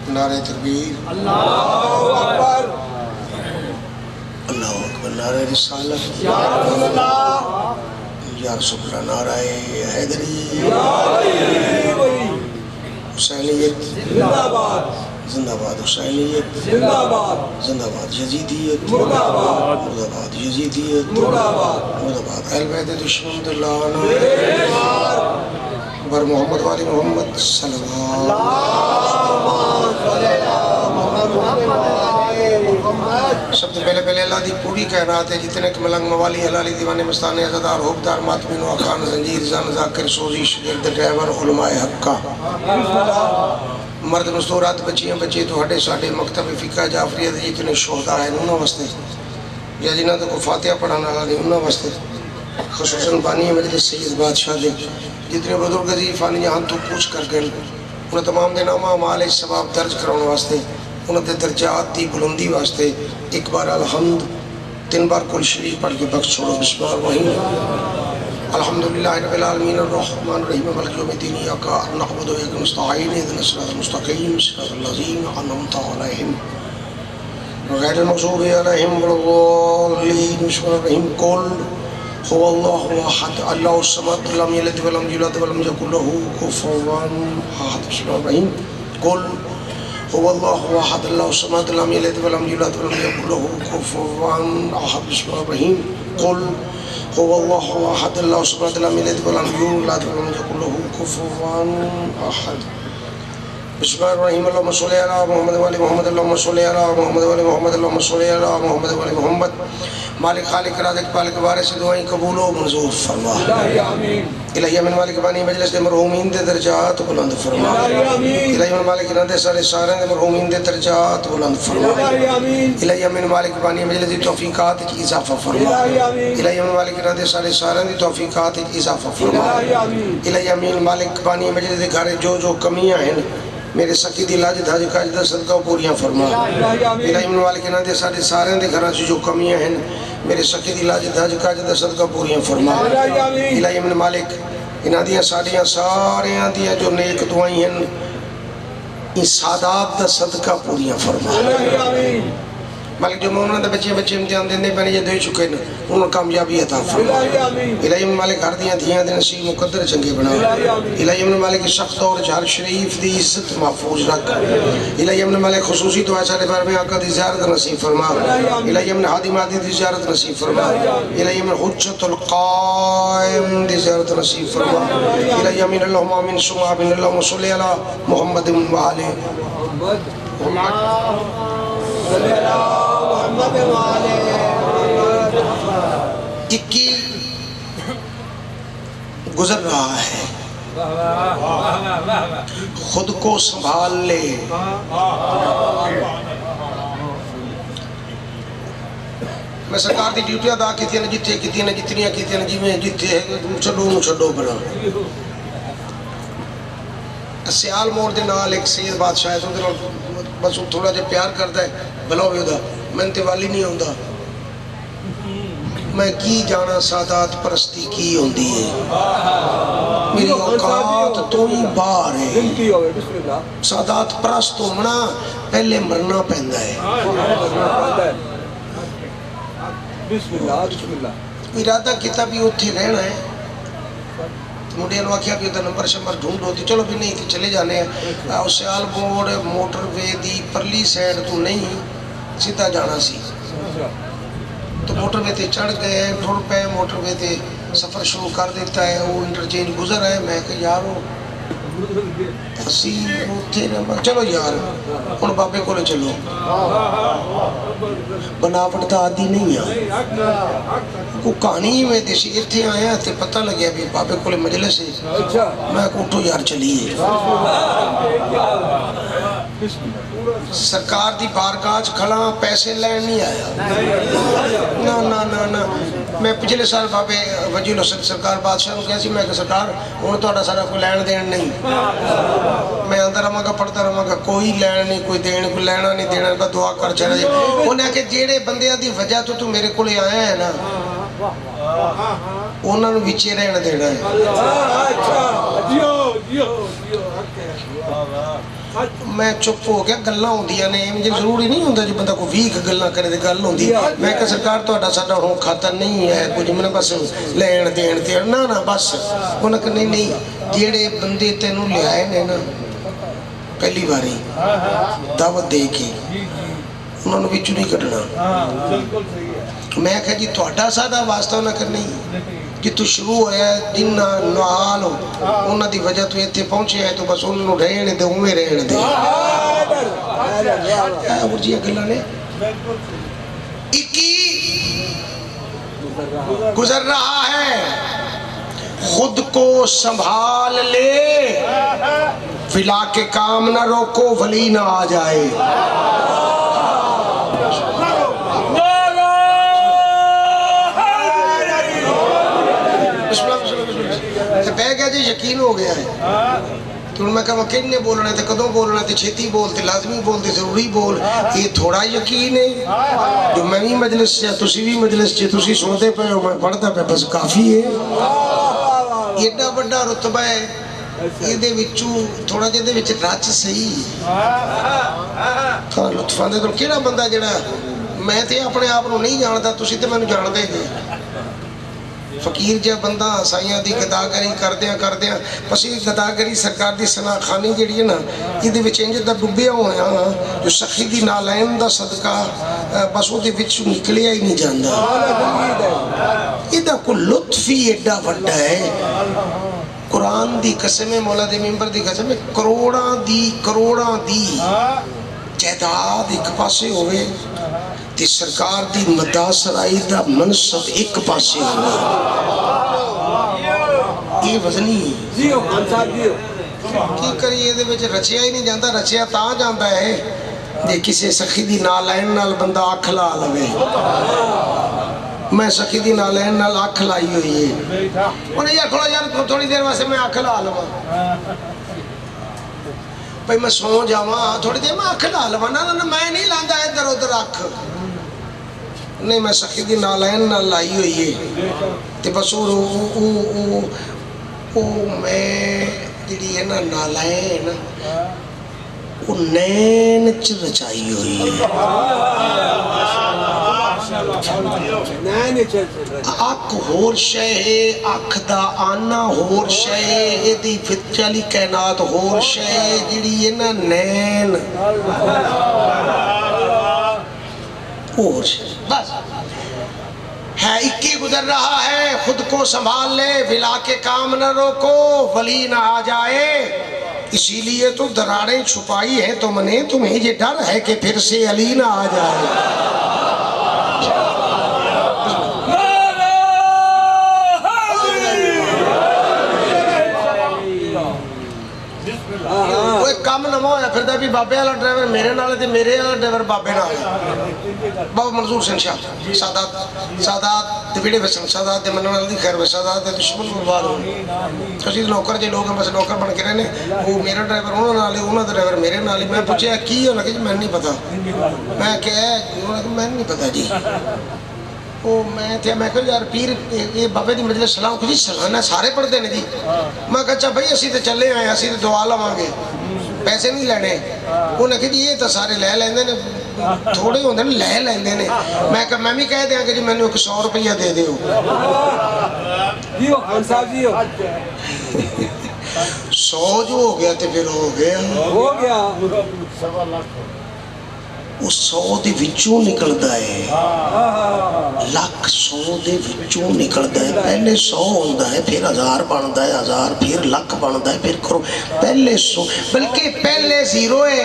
नारे तकबीर, अल्लाहु अकबर, अल्लाहु अकबर, नारे रिसालत, या रसूलल्लाह, या रसूलल्लाह, नारे हैदरी, या वली, हुसैनियत जिंदाबाद, जिंदाबाद, हुसैनियत जिंदाबाद, जिंदाबाद, यजीदियत मुर्दाबाद, मुर्दाबाद, यजीदियत मुर्दाबाद, मुर्दाबाद, अहले बैत दुश्मन बर मोहम्मद वाली मोहम्मद सबसे पहले अल्लाह की पूरी कायनात है जितने कि मलंग मवाली हलाली दीवाने मस्ताने अज़ादार होबदार मातमीन खान जंजीर जान जाकिर सोजी शागिर्द ड्राइवर उलमाए हक्का मर्द मस्तूरात बच्चियां बच्चे तुहाडे साडे मकतब फ़िक़ह जाफरिया दे जितने शोहदा हैं उन्हां वास्ते या जिन्हां ते को फातिहा पढ़ाने वाला नहीं उन्हां वास्ते खुसूसन बानी मजलिस सैयद बादशाह दे जितने बुजुर्ग जी फानी जहां तो पूछ कर गए उन्हें तमाम दे नामा माल सवाब दर्ज कराने वास्ते उन्हें दर्जात की बुलंदी वास्ते एक बार अलहम्द 3 बार कुल शरीफ पढ़ के बख्श छोड़ो। बिस्मिल्लाह वहीं अल्हम्दुलिल्लाह रब्बिल आलमीन अर्रहमानिर रहीम मालिक यौमिद्दीन इय्याका नअबुदु व इय्याका नस्तईन इहदिनस सिरातल मुस्तक़ीम सिरातल लज़ीना अनअमता अलैहिम गैरिल मग़ज़ूबि अलैहिम वलद्दाल्लीन। बिस्मिल्लाहिर रहीम कुल हुवल्लाहु अहद अल्लाहुस समद लम यलिद व लम यूलद व लम यकुल लहू कुफुवन अहद। बिस्मिल्लाहिर रहीम कुल हुवल्लाहु अहद अल्लाहुस समद लम यलिद व लम यूलद व लम यकुल लहू कुफुवन अहद। बिस्मिल्लाहिर रहीम कुल हुवल्लाहु अहद अल्लाहुस समद लम यलिद व लम यूलद व लम यकुल लहू कुफुवन अहद। बिस्मिल्लाहिर्रहमानिर्रहीम अल्लाहुम्मा सल्लि अला मुहम्मद व अली मुहम्मद अल्लाहुम्मा सल्लि अला मुहम्मद व अली मुहम्मद अल्लाहुम्मा सल्लि अला मुहम्मद व अली मुहम्मद। मालिक खालिक राज़िक पालिक वारिस दुआएं कबूल व मंजूर फरमा। इलाही अमीन मालिक बानी मजलिस दे मरहूमीन दे दर्जात बुलंद फरमा। इलाही अमीन मालिक नदे सारे दे मरहूमीन दे दर्जात बुलंद फरमा। इलाही अमीन मालिक बानी मजलिस दी तौफीकात च इजाफा फरमा। इलाही अमीन मालिक नदे सारे दी तौफीकात च इजाफा फरमा। इलाही अमीन मालिक बानी मजलिस दे घर जो जो कमियां हैं मेरे सकी दी लाज धाज काज दा सदका पूरियां फरमा। इलाही अमीन मालिक नदे सारे दे घर च जो कमियां हैं मेरे सकी दी लाज धाज काज दा सदका पूरियां फरमा। इलाही अमीन मालिक इन्हां दियां साडियां सारियां दियां जो नेक दुआएं हैं इन सादात दा सदका पूरियां फरमा। मालिक जो उन्होंने बच्चे इम्तिहान देने पैने जो दे चुके हैं उन्होंने कामयाबी अता फरमा। इलाही मालिक हर दियां धियां दे नसीब मुकद्दर चंगे बना। इलाही मालिक सख्त और जहर शरीफ दी इज्जत महफूज रख। इलाही मालिक खुसूसी दुआ सारे बार में आका दी ज़ियारत नसीब फरमा। इलाही हादी मादी दी ज़ियारत नसीब फरमा। इलाही हुज्जतुल कायम दी ज़ियारत नसीब फरमा। इलाही आमीन अल्लाहुम्मा आमीन सुम्मा आमीन अल्लाहुम्मा सल्लि अला मुहम्मद व आले मुहम्मद इक्की गुजर रहा है खुद को संभाल ले। मैं सरकार की ड्यूटी अदा की जिथे की जितनियां की जिमें जिथे छो छो बना सियाल मोड़ के नाल एक सैयद बादशाह है बस थोड़ा जिहा प्यार करता है भला भी मैं तो वाली नहीं आता मैं की जाना सादात परस्ती की होंदी है मेरी औकात तो ही बाहर है। सादात परस्त होना पहले मरना पैंदा है। इरादा किया भी उत्थे रहना है मुंडे आख्या कि नंबर शंबर ढूंढो तो चलो भी नहीं तो चले जाने सियाल मोड़ मोटरवे की परली साइड तो नहीं सीधा जाना सी तो मोटरवे ते चढ़ गए टुर पे मोटरवे ते सफ़र शुरू कर देता है। वो इंटरचेंज गुजर है मैं कि यार असी चलो यार हम बाबे को चलो बनावट का आदि नहीं है को कहानी में देसी इतने आया तो पता लगे भी बाबे को मजलिस है मैं उठो यार चलीए सरकार की बारगाह खड़ा पैसे लैन नहीं आया ना ना ना ना मैं पिछले साल बाबे वजील हुसैन सरकार बादशाह को कहा मैं सरकार हूँ तो सारा कोई लैन देन नहीं मैं अंदर रवागा पढ़ता रवागा कोई लैन नहीं कोई देन कोई लेना नहीं देना का दुआ कर चला जी उन्हें आखे जेड़े बंदियां दी वजह तो तू मेरे को आया है ना उन्होंने विचे रहने देना है मैं चुप हो गया। गल्लां होंदियां ने, मुझे जरूरी नहीं होंदा जो बंदा कोई 20 गल्लां करे ते गल होंदी। मैं कहा सरकार तुहाडा साडा हुण खाता नहीं है कुछ, मैंने बस लैण देण ते ना ना बस। उन्हें कहा नहीं नहीं, जेड़े बंदे तेनू लियाए ने ना पहली बारी दावत दे के उन्होंने विचों नहीं कढ़ना। मैं कहा जी तुहाडा साडा वास्ता, उन्हें कहा नहीं, जितों शुरू होया जिन्ना नाल उन्हां दी वजह तो इत्थे पहुंचे है तो बस उन्होंने रहने दे, उवें रहने दे। और जी गल्लां ने इक्की गुजर रहा है, खुद को संभाल ले, फिला के काम ना रोको वली ना आ जाए। बह गया जी, यकीन हो गया है। तो मैं कहा किन्ने बोलना है, कदों बोलना है, छेती बोल, लाजमी बोल, जरूरी बोल। ये थोड़ा यकीन है जो मैं भी मजलिस से, तुसी भी मजलिस से, तुसी सुनते पे हो, मैं पढ़ता पे, बस काफ़ी है। एडा बड़ा रुतबा है, ये थोड़ा जिहदे विच रच सही हाँ लुत्फां दे। तो किहड़ा बंदा जिहड़ा, मैं तो अपने आप को नहीं जानता, तुसी तो मैनूं जानदे जे। फकीर जिहा बंदा साइयां दी गदागरी करदियां करदियां बस ये गदागरी सरकार दी सनाखानी जिहड़ी है ना, इहदे विच इंज दा डुੱਬਿਆ होया जो सखी दी नालैन दा सदका बस उहदे विच निकलिया ही नहीं जांदा। इहदा कोई लुत्फ ही एडा वड्डा है। कुरान दी कसम है, मौला दे मिंबर दी कसम है, करोड़ां दी जायदाद एक पासे होवे ते सरकार दी मदासराई दा मनसब एक पासे होवे। ये वजनी जियो खान साहब जियो की करिए, इहदे विच रचिया ही नहीं जाता। रचिया तां जाता है जे किसी सखी दी नालैन नाल बंदा अख ला लवे। मैं सखी दी नालैन नाल अख लाई हुई है, उन्हें यार थोड़ा यार थोड़ी देर वास्ते मैं अख ला लवा, भाई मैं सौ जावा थोड़ी देर मैं अख ला लवा। ना ना मैं नहीं लांदा इधर उधर अख, नहीं मैं सखी दी नालैन नाल लाई हुई है ते बस ओ मैं जिहड़ी है ना नालैन वो नैन च रचाई हुई है। अख होर शै है, अख दा आना होर शै है, इहदी विच वाली कायनात होर शै है, जिहड़ी है ना नैन होर शै। बस है इक्की गुजर रहा है, खुद को संभाल ले, विला के काम न रोको वली ना आ जाए। इसीलिए तो दरारें छुपाई है तुमने, तुम्हें ये डर है कि फिर से अली ना आ जाए। कम नवा होया फिर भी बाबे वाला ड्राइवर मेरे नाल ते मेरे वाला ड्राइवर बाबे नाल। बाबा मंजूर सिंह शाह सादात विड़े वसन सादात दे मनण वाले दी खैर वे सादात दे दुश्मन बर्बाद हो। असीं नौकर जे लोग बस नौकर बन के रहने, वो मेरा ड्राइवर उन्होंने नाल, उन्होंने ड्राइवर मेरे नाल। मैं पूछया की होना कि मैनूं नहीं पता। मैं क्या मैनूं नहीं पता जी। वो मैं कहा यार पीर ये बाबे की मजलिस सलाम जी सलाना सारे पढ़ते हैं जी। मैं कहा अच्छा भाई असी तो चले आए, असी तो दुआ लवांगे, पैसे नहीं लेने। उन्हें कहा जी ये तो सारे लै लेंदे ने, थोड़े होंदे ने लै लेंदे ने। मैं कहा मैं भी कह दियां कि जी मैनूं 100 रुपया दे दिओ। 100 जो हो गया तो फिर हो गया। वो 100 दे विचों निकलदा है, लख 100 दे विचों निकलदा है। पहले 100 होंदा है, फिर 1000 बनता है, 1000 फिर लख बनता है, फिर करो पहले 100, बल्कि पहले 0 है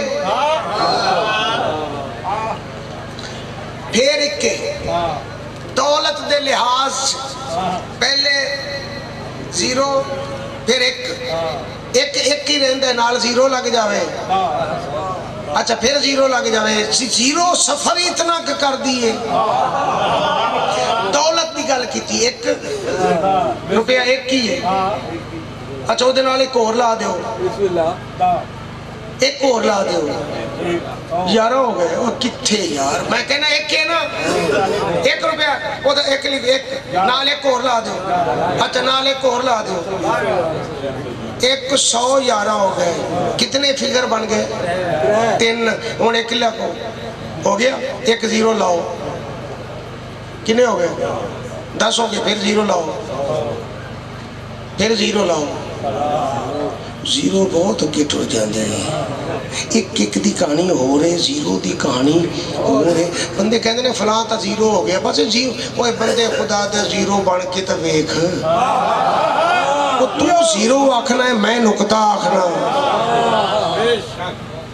फिर 1। दौलत दे लिहाज पहले 0 फिर 1 ही रहिंदा, नाल 0 लग जावे, अच्छा फिर 0 लग जाए। 0 सफर ही इतना कर दिए। दौलत की गल की 1 रुपया 1 ही है, अच्छा वो एक होर ला दो, एक होर ला दो, 11 हो गए। वो किथे यार, मैं कहना 1 है ना, 1 रुपया वो तो 1 नाल 1 होर ला दो, अच्छा नाल 1 होर ला दो, 111 हो गए। कितने फिगर बन गए? 3। हूँ 1 लिखो, हो गया। 1 0 लाओ, कितने हो गए? 10 हो गए। फिर 0 लाओ, फिर 0 लाओ। 0 बहुत अगे टुर जाते हैं। एक एक की कहानी हो रही, 0 की कहानी हो रही। बंदे कहते हैं फलां तो 0 हो गया, बस 0। वो बंदे खुदा दे 0 बन के तो वेख, तू 0 आखना है, मैं नुकता आखना।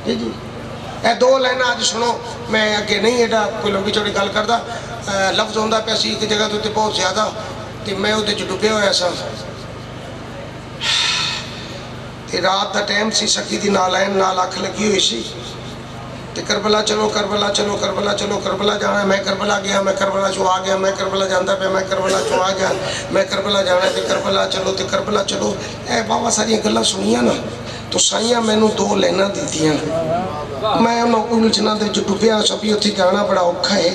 जी जी, ए 2 लाइन अज सुनो। मैं अगे नहीं एडा कोई लंबी चौड़ी गल करता। लफ्ज आंदा पिया सी एक जगह तो बहुत ज्यादा, तो मैं उहदे च डुब्बिया होया सा। रात का टाइम सी, सकी दी नालैन नाल अख लगी हुई सी। ते करबला चलो, करबला चलो, करबला चलो, करबला जाना। मैं करबला गया, मैं करबला चो आ गया, मैं करबला जाता पे, मैं करबला चो आ गया, मैं करबला जाना, तो करबला चलो, तो करबला चलो। ए बाबा सारिया गल्लां सुनिया ना, तो साइयां मैनू 2 लाइनां दित्तियां। मैं उन्होंने उलझना दे विच डुब्बिया सा भी उत्थे जाना बड़ा औखा है।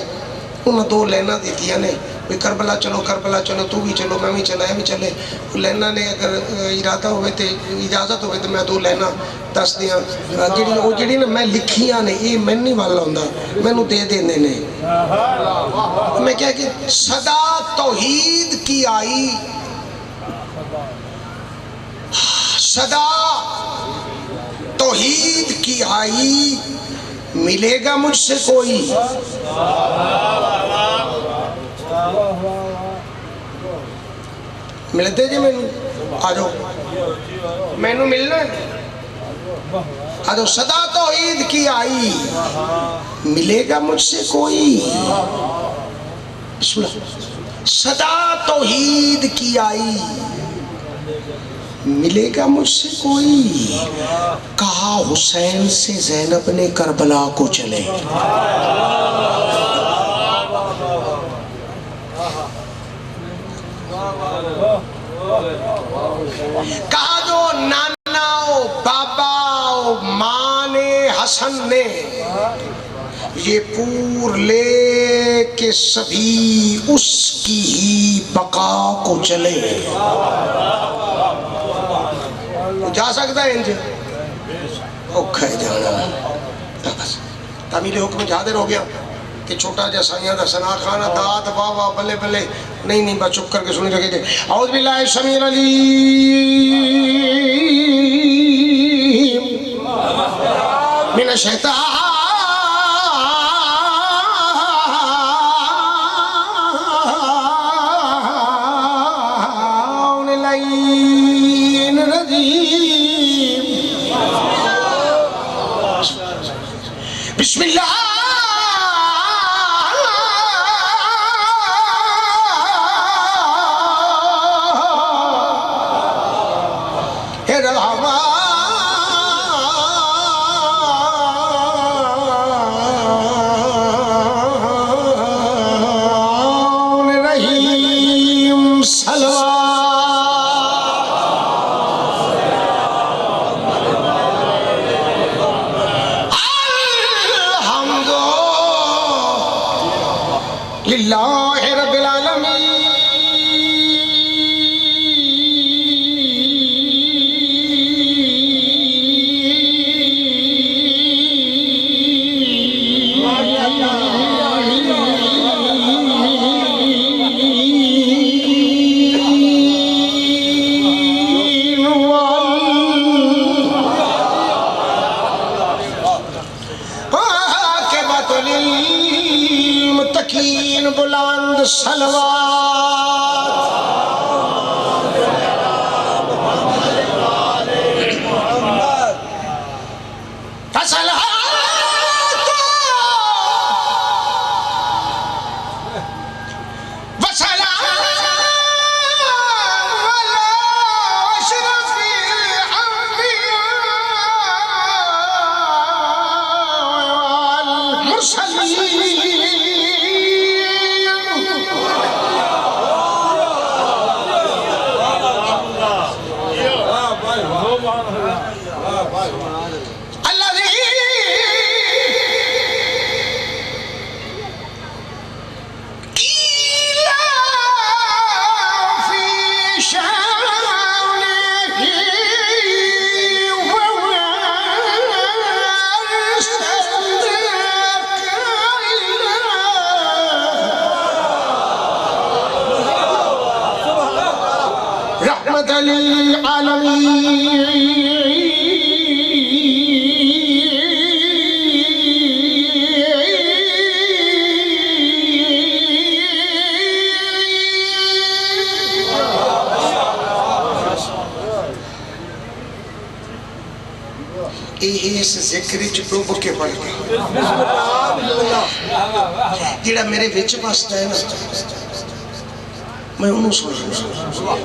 उन्होंने 2 लाइनां दित्तियां ने भी करबला चलो, करबला चलो, तू भी चलो, मैं भी चला, भी चले। लाइनां ने अगर इरादा हो तो इजाजत हो तो मैं 2 लाइनां दस दियाँ जी ना मैं लिखियां ने। ये मैं नहीं वाल आंदा, मैनू दे देंदे ने। मैं क्या कि सदा तौहीद की आई, सदा तौहीद की आई, मिलेगा मुझसे कोई। मिलते जी मैनू, आ जाओ, मैनू मिलना आ जाओ। सदा तौहीद की आई, मिलेगा मुझसे कोई। सदा तौहीद की आई, मिलेगा मुझसे कोई। कहा हुसैन से ज़ैनब ने करबला को चले। कहा जो नाना ओ बाबा ओ माँ ने हसन ने ये पूर ले के सभी उसकी ही बका को चले। जा सकता है इंज औखा है जाना। बस तामील हुक्म जाहिर हो गया कि छोटा जहा साइया का सना खाना दात वाह वाह बल्ले बल्ले नहीं नहीं बस चुप करके सुनी रखे थे। औज़ बिल्लाहि समीउल अलीम मिनश शैतानिर रजीम। बिस्मिल्लाह लिल्लाहि रब्बिल आलमीन। मुत्तकीन बुलंद इस जिक्र च डुब के पढ़ गए जेड़ा मेरे विच बसता है ना मैं उन्होंने सुना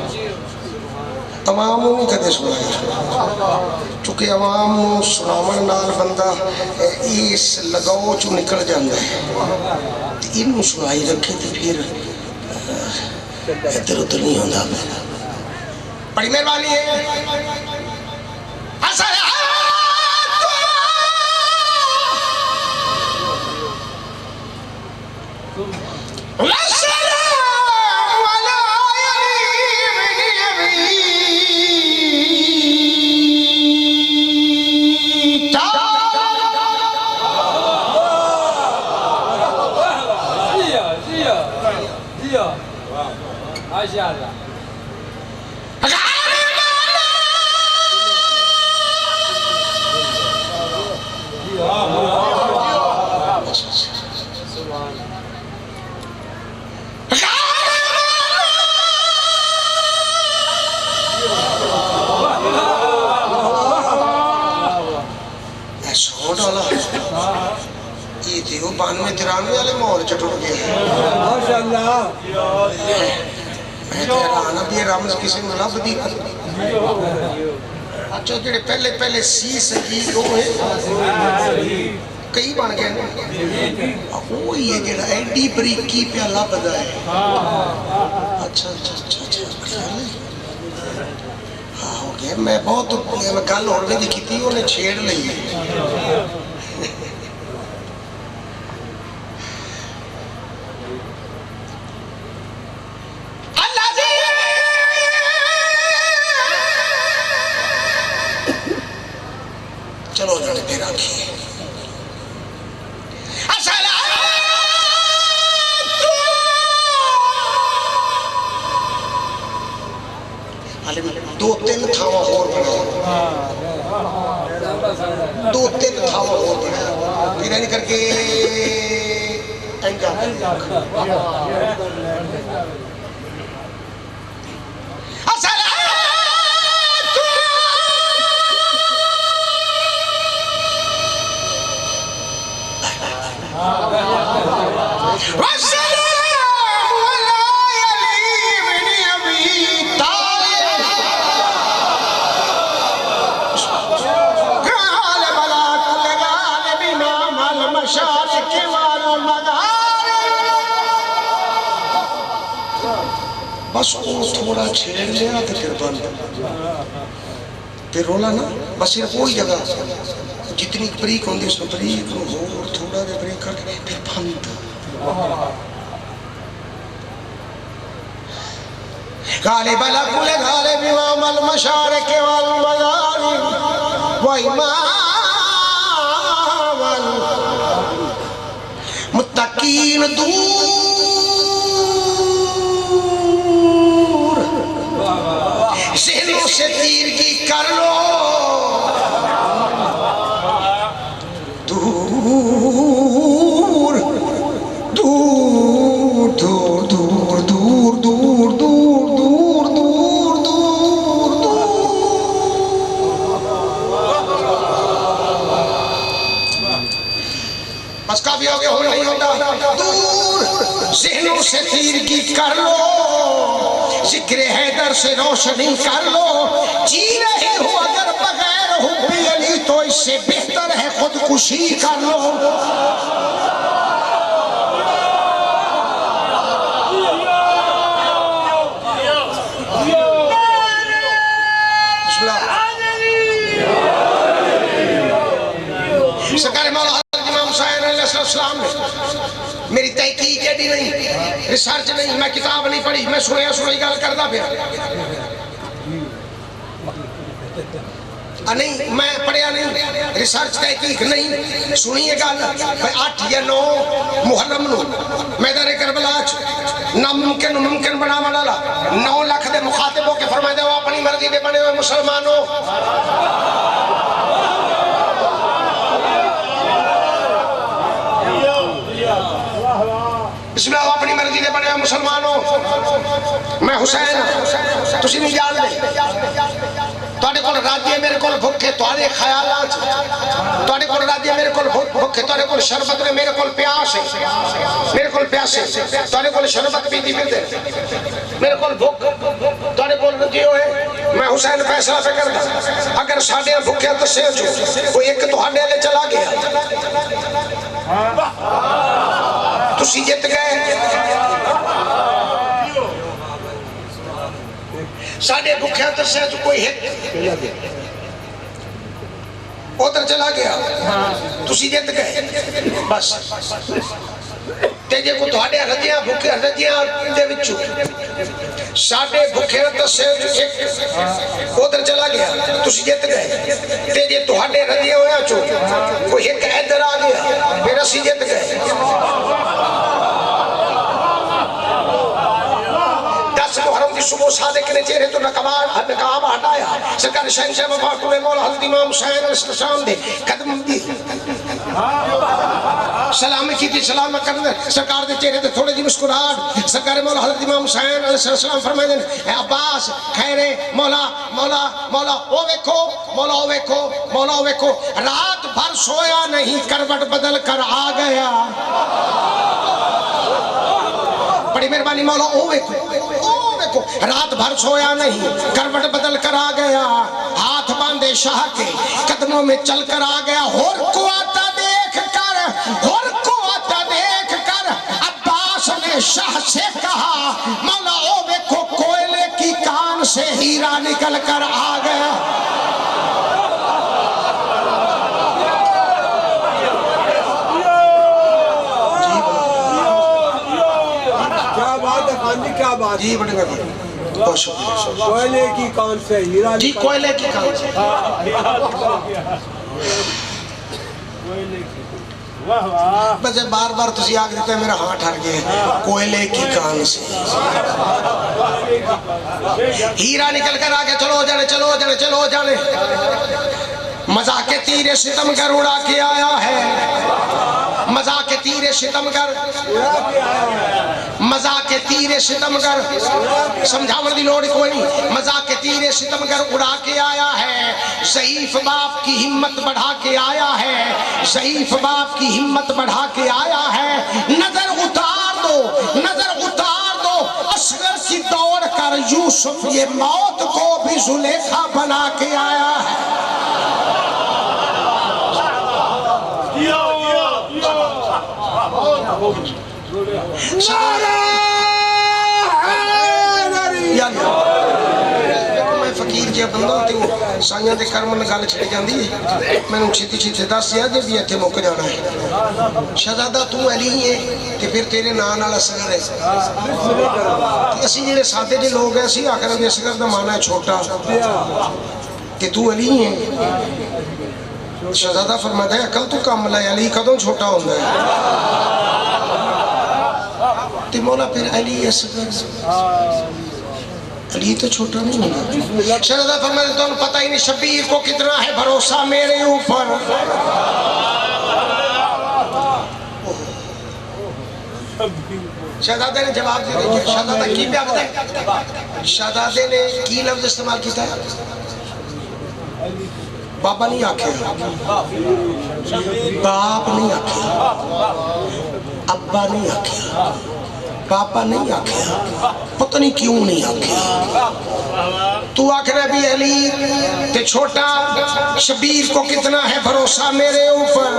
तमाम नहीं कदे सुनाया चूंकि अवाम सुनावन नाल बंदा इस लगाओ चो निकल जाता है इनू सुनाई रखे तो फिर इधर उधर नहीं होता बड़ी मेहरबानी है ये देखो 92-93 वाले माहौल च टुट गया माशाअल्लाह मैं तो हैरान भी रमज किसी में लभदी अच्छा जेडे पहले पहले सी संगीत वो है कई बन गए वो ही है जेड़ा एडी बरीकी पे लभदा है अच्छा अच्छा अच्छा अच्छा हाँ हो गया मैं बहुत गल होर भी की थी उन्हें छेड़ ली चलो जाने फिर आखिए दो तीन थावा और बनाओ दो तीन थावा और बनाओ फिर नहीं करके बस वो थोड़ा छेड़ लिया तो फिर बंद फिर रोला ना बस सिर्फ वही जगह जितनी बरीक होंगी उसमें बरीक और थोड़ा जिहा बरीक करके फिर बंद गाले बला कुल गाले इमाम अल मशारिक वल मगारिब व इमाम अल मुत्तकीन दूर ज़हनों से तीरगी कर लो दूर दूर दूर दूर दूर दूर दूर दूर दूर दूर दूर बस काफी हो गया हो नहीं होता दूर ज़हनों से तीरगी कर लो जिक्र हैदर से रोशनी कर लो जी रहे हो अगर बगैर हुब्बे अली तो इससे बेहतर है खुदकुशी कर लो सरकार मौला इमाम हुसैन अलैहिस्सलाम ने मेरी तहकीक एडी नहीं रिसर्च नहीं मैं किताब नहीं पढ़ी मैं सुनिया सुनाई गल करदा फिर नहीं मैं पढ़िया नहीं रिसर्च तहकीक नहीं सुनिए गल 8 या 9 मुहर्रम नूं मैदान करबला नामुमकिन मुमकिन बनावन वाला 9 लाख दे मुखातिब होके फरमाया वो अपनी मर्जी के बने हुए मुसलमानों, बिस्मिल्लाह अपनी मर्जी के बने हुए मुसलमानों, मैं हुसैन तुसी नहीं जान दे ਤੁਹਾਡੇ ਕੋਲ ਰਾਜੇ ਮੇਰੇ ਕੋਲ ਭੁੱਖੇ ਤੁਹਾਡੇ ਖਿਆਲਾਂ ਚ ਤੁਹਾਡੇ ਕੋਲ ਰਾਜੇ ਮੇਰੇ ਕੋਲ ਭੁੱਖੇ ਤੁਹਾਡੇ ਕੋਲ ਸ਼ਰਬਤ ਨੇ ਮੇਰੇ ਕੋਲ ਪਿਆਸ ਹੈ ਮੇਰੇ ਕੋਲ ਪਿਆਸ ਹੈ ਤੁਹਾਡੇ ਕੋਲ ਸ਼ਰਬਤ ਪੀਂਦੀ ਫਿਰਦੇ ਮੇਰੇ ਕੋਲ ਭੁੱਖ ਤੁਹਾਡੇ ਕੋਲ ਰੱਜੇ ਹੋਏ मैं हुसैन फैसला पे करदा अगर साडे भुखे दसे चो कोई एक तुहाडे ले चला गया तुसी जित गए साडे भुखे दसे चो कोई एक उधर चला गया तुसी जित गए बस ते जे को तुहाडे रजियां भुखे रजियां दे विचों साडे भुखे दसे एक उधर चला गया तुसी जित गए ते जे तुहाडे रजिया होया चो कोई एक इधर आ गया फिर असी जित गए मुहर्रम की सुबह सादिक ने चेहरे तो नकाब हटाया सरकार शहंशाह वफाकुल मौला हज़रत इमाम हुसैन अलैहिस्सलाम दे कदम दी सलाम की थी सलाम करने सरकार दे चेहरे ते थोड़ी जी मुस्कुराहट सरकार मौला हज़रत इमाम हुसैन अलैहिस्सलाम फरमाते हैं अब्बास खैरे मौला मौला मौला ओ देखो मौला ओ देखो मौला ओ देखो रात भर सोया नहीं करवट बदल कर आ गया बड़ी मेहरबानी मौला ओ देखो रात भर सोया नहीं करवट बदल कर आ गया हाथ बांधे शाह के कदमों में चल कर आ गया होर को आता देख कर अब्बास ने शाह से कहा मौला ओ देखो कोयले की कान से हीरा निकल कर आ गया क्या बात जी बड़े बहुत शुक्रिया कोयले की कान से हीरा जी कोयले की कान से बस बार बार तुसी आग देते मेरा हाथ हट गया कोयले की कान से हीरा निकल कर आगे चलो जाने चलो जाने चलो जाने मजा के तीरे सितमगर उड़ा के आया है मजा के तीरे सितमगर मजा के तीरे सितमगर समझावन दी लोड़ कोई नहीं मजा के तीरे सितमगर उड़ा के आया है ज़ईफ बाप की हिम्मत बढ़ा के आया है ज़ईफ बाप की हिम्मत बढ़ा के आया है नजर उतार दो असगर की दौड़ कर यूसुफ ये मौत को भी जुलेखा बना के आया है मैं फकीर जी बंदा ते साइयां दे कर्म में गल छिड़ जांदी है मैनू छेती छेती दस या जे भी इत्थे मुक जाना है शहजादा तू अली है ते फिर तेरे नाम नाल असगर है असी जेडे सादे दे लोग हैं असी आखर दे असगर दा माना है छोटा ते तू अली है शहजादा फरमाता है अकल तू कम ले अली कदों छोटा होंदा है ते मौला फिर अली असगर अली तो छोटा नहीं होगा शहजादा फरमाते तो पता ही नहीं शबीर को कितना है भरोसा मेरे ऊपर शहजादे ने जवाब दे दिया शहजादा की प्यार है शहजादे ने की लफ्ज इस्तेमाल किया बाबा नहीं आखे बाप नहीं आखे अब्बा नहीं आखे पापा नहीं आखिया पता नहीं क्यों नहीं आखिया तू आखना भी अली ते छोटा शबीर को कितना है भरोसा मेरे ऊपर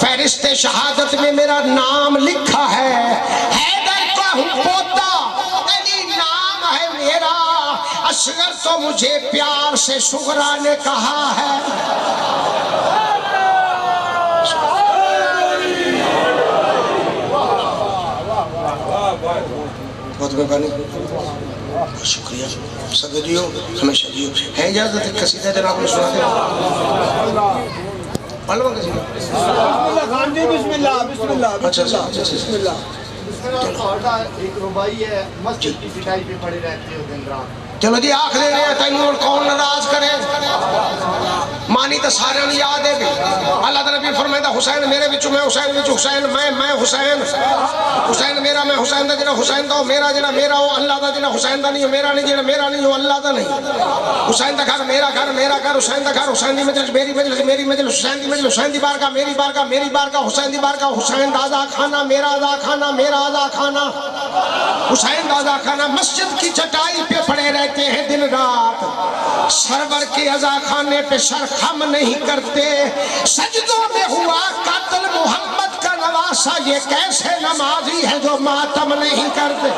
फहरिस्ते शहादत में मेरा नाम लिखा है हैदर का हूँ पोता अली नाम है मेरा असगर तो मुझे प्यार से सुगरा ने कहा है बहुत मेहरबानी बहुत शुक्रिया सदा जियो हमेशा जियो है इजाजत कसीदा जनाब ने सुना दे पढ़वा कसीदा बिस्मिल्लाह खान जी बिस्मिल्लाह बिस्मिल्लाह अच्छा बिस्मिल्लाह एक रुबाई है मस्जिद की पिटाई पे पड़े रहते हो दिन रात चलो जी आख दे रहे तेन कौन नाराज करे, मानी तो सारे याद है। अल्लाह का नबी फरमाता हुसैन मेरे विचों मैं हुसैन विच हुसैन मैं हुसैन, हुसैन मेरा मैं हुसैन दा जेड़ा हुसैन दा मेरा जेड़ा मेरा हो अल्लाह दा जेड़ा हुसैन दा नहीं मेरा नहीं जेड़ा मेरा नहीं हो अल्लाह दा नहीं। हुसैन दा घर मेरा घर हुसैन दा घर हुसैन दी मजलिस मेरी मजलिस मेरी मजलिस हुसैन दी मजलिस हुसैन दी बारगाह मेरी बारगाह मेरी बारगाह हुसैन दी बारगाह हुसैन दा आज़ा खाना मेरा आज़ा खाना मेरा आज़ा खाना हुसैन दा आज़ा खाना। मस्जिद की चटाई पे पड़े रहते हैं दिन रात, सरवर के आज़ा खाने पे सर खम नहीं करते। सजदों में हुआ कातिल मोहम्मद का नवासा, ये कैसे नमाजी है जो मातम नहीं करते।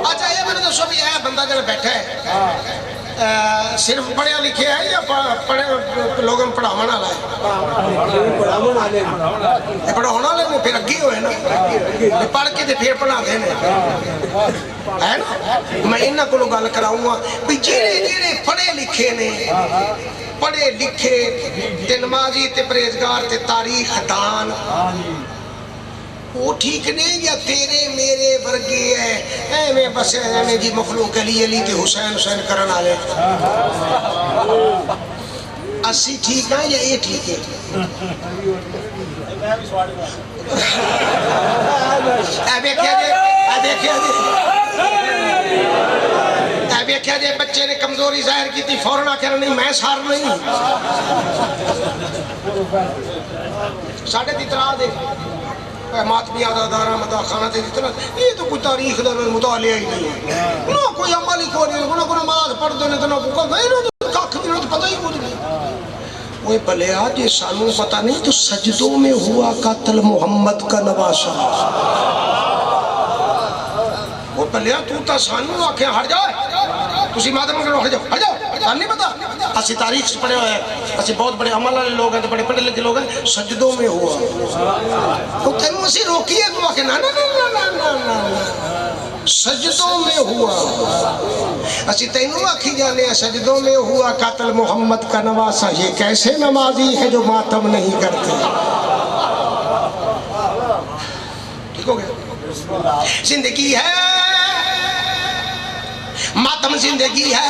अच्छा ये मैंने दसो भी यह बंदा जो बैठा है सिर्फ पढ़िया लिखे है या पढ़े लोगों को पढ़ावन वाला है? पढ़ाने वाले ने फिर अगे होए ना, पढ़ के तो फिर पढ़ाते हैं है ना। मैं इन्हों को गल कराऊंगा भी जेड़े जेड़े पढ़े लिखे ने, पढ़े लिखे ते नमाजी ते परहेजगार ते तारीख दान वो ठीक नहीं या तेरे मेरे वर्गे है एवें बस एवें जी मखलूक अली अली ते हुसैन हुसैन करन वाले अस्सी ठीक है या ये ठीक है? देखिया जे बच्चे ने कमजोरी जाहिर की थी फौरन आकर नहीं मैं सार नहीं साढ़े इतरा दे मातमी आदादारा मदा खाना दे इतना ये तो कोई तारीख दा मुतालिया ही नहीं ना कोई अमल ही कोई नहीं ना कोई नमाज पढ़ दे ना को गए ना कख भी तो पता ही कुछ नहीं। वो भलिया जे सानू पता नहीं तो सजदों में हुआ कातिल मोहम्मद का नवासा। वो भलिया तू तो सानू आखे हट जा तुसी मातम करो हट जाओ सानू नहीं पता असि तारीख से पढ़े हुए हैं असि बहुत बड़े अमल वाले लोग हैं बड़े पढ़े लिखे लोग हैं सजदों में हुआ तो तेन असि रोकिए तू आखे ना ना ना ना ना ना सजदों में हुआ असि तेनू आखी जाने सजदों में हुआ कातिल मोहम्मद का नवासा। ये कैसे नमाजी है जो मातम नहीं करते। ठीक हो गया? जिंदगी है मातम जिंदगी है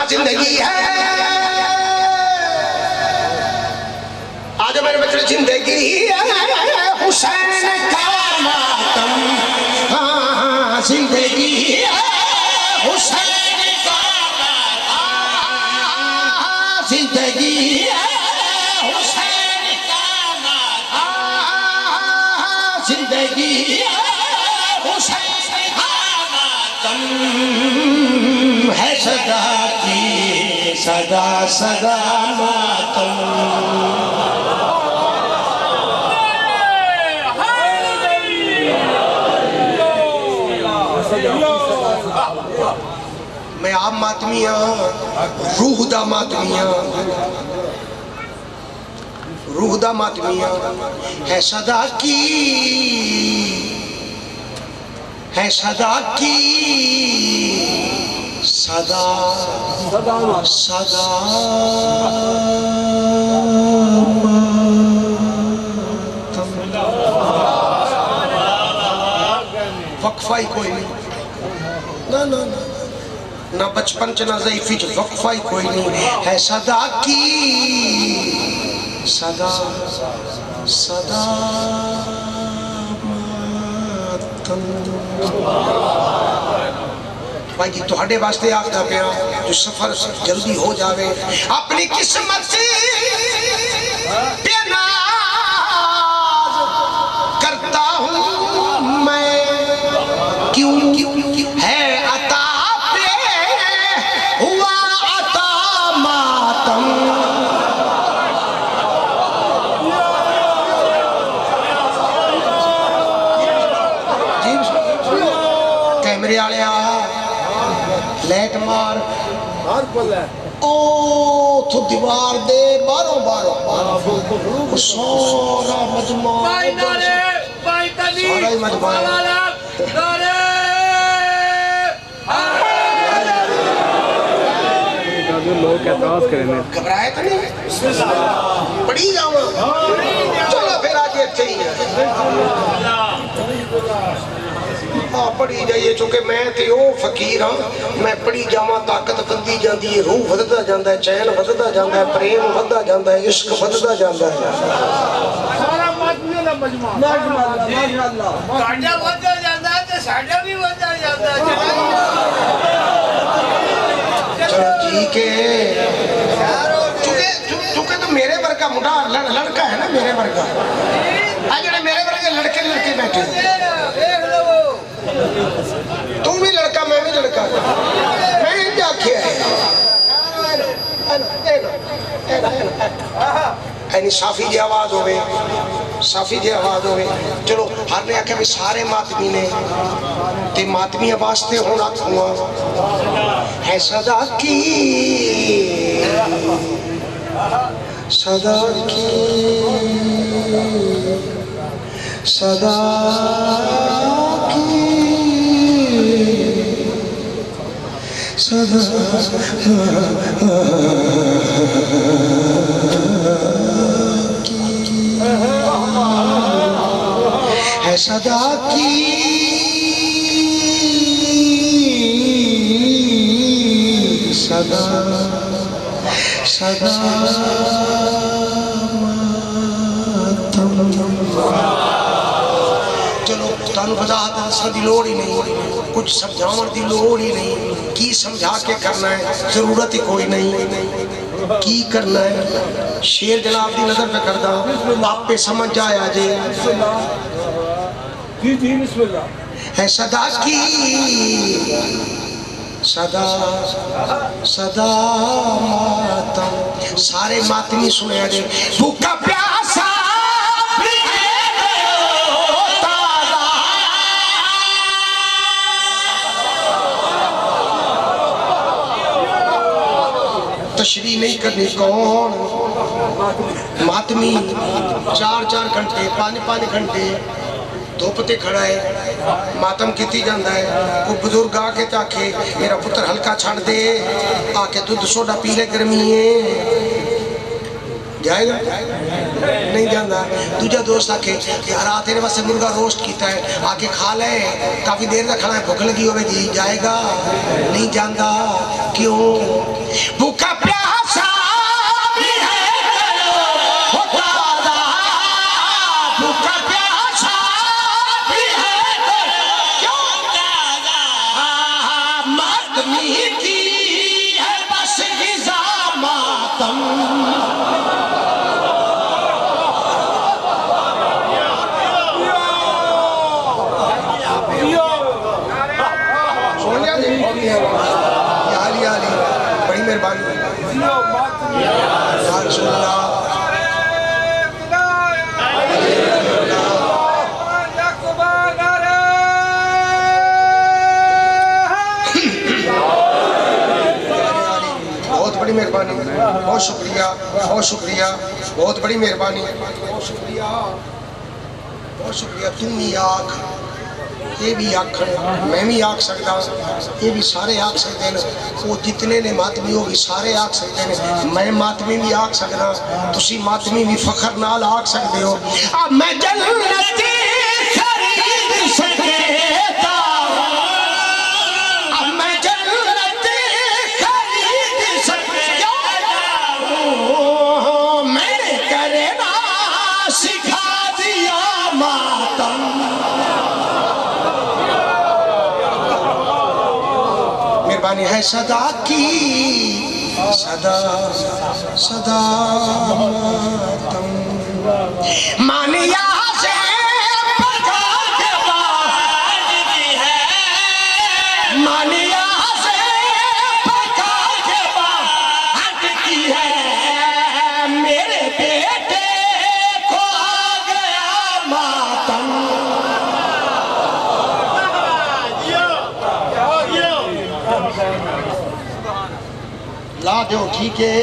जिंदगी है आज मेरे बच्चे जिंदगी है हुसैन का मातम। हाँ जिंदगी है हुसैन का मातम। जिंदगी है हुसैन का मातम। जिंदगी है हुसैन का मातम है सदा की सदा सदा मातम। मैं आप मातमिया रूहदा मातमिया रूहदा मातमिया है सदा की है सदा की सदा सदा वक्फा ही कोई नहीं ना ना ना ना बचपन च ना ज़ईफ़ी च वक्फा ही कोई नहीं है सदा की सदा सदा भाई जी तुहाडे वास्ते आखदा पिया जो सफर जल्दी हो जावे आप अपनी किस्मत पे नाज करता हूँ मैं, क्यों है अता पे हुआ अता मातम। कैमरे वाले लाइट मार ओ तो दीवार दे बारों बारों सारा मजमा सारा ही मजमा लोग एतराज करेंगे। घबराए तो नहीं पढ़ी जाओ चलो फिर आज अच्छे ही है पढ़ी जाइए चूंकि मैं ते ओ फकीर हाँ मैं पढ़ी जावा ताकत बंदी जाती है रूह वधदा जाता है चैन वधदा जाता है प्रेम वधदा जाता है इश्क वधदा जाता है सारा मातमी दा मजमा माशाअल्लाह साडा वधदा जांदा है ते साडा भी वधदा जांदा है। चलो ठीक है चूंकि तो मेरे वर्गा मुंडा लड़का है ना मेरे वर्गा आ जेड़े मेरे वर्गे लड़के लड़के बैठे तू भी लड़का मैं भी लड़का मैं आखिया है साफी जी आवाज होवे साफी जी आवाज होवे चलो हर ने आख्या भी सारे मातमी ने ते मातमी वास्ते होना हुआ है सदा की सदा की सदा की सदा है सदा की सदा सदा चलो तुहानू वजाहत दसण दी लोड़ ही नहीं कुछ समझावन दी लोड़ ही नहीं की समझा के करना है जरूरत ही कोई नहीं की करना है शेर जनाब दी नजर पे करदा आपे समझ जाया जे जी जी बिस्मिल्लाह है सदा की सदा सदा मातम सारे मातमी सुने जे भूखा प्यासा भी है ताला तशरीह नहीं करनी कौन मातमी 4-4 घंटे 5-5 घंटे धुप ते खड़ा है मातम की जाता है कोई बुजुर्ग आके आखे मेरा पुत्र हल्का छड़ दे आके दूध सोडा पी ले गर्मी है जाएगा नहीं जाता दूजा दोस्त आके यार आ तेरे वास्ते मुर्गा रोस्ट किया है आके खा ले काफी देर तक खाना है भूख लगी होगी जाएगा नहीं जाता क्यों भूखा प्यासा भी है भूखा प्यासा भी है मातमी की है बस गिज़ा मातम बड़ी मेहरबानी बहुत बड़ी मेहरबानी बहुत शुक्रिया बहुत बड़ी मेहरबानी बहुत शुक्रिया तुम ही आख ये भी आख मैं भी आख सकता ये भी सारे आख सकते हैं वो जितने ने मातमी हो भी सारे आख सकते हैं मैं मातमी भी आख सकता तुसी मातमी भी फखर नाल आख सकते हो अब मैं जन्नत खरीद सकता अब मैं जन्नत खरीद सकता मैंने करना सिखा दिया मातम है सदा की सदा सदा मातम मानिया से पका के बाज भी है, मानिया से पका के बाज की है, मेरे बेटे को आ गया मातम। ला दो ठीक है,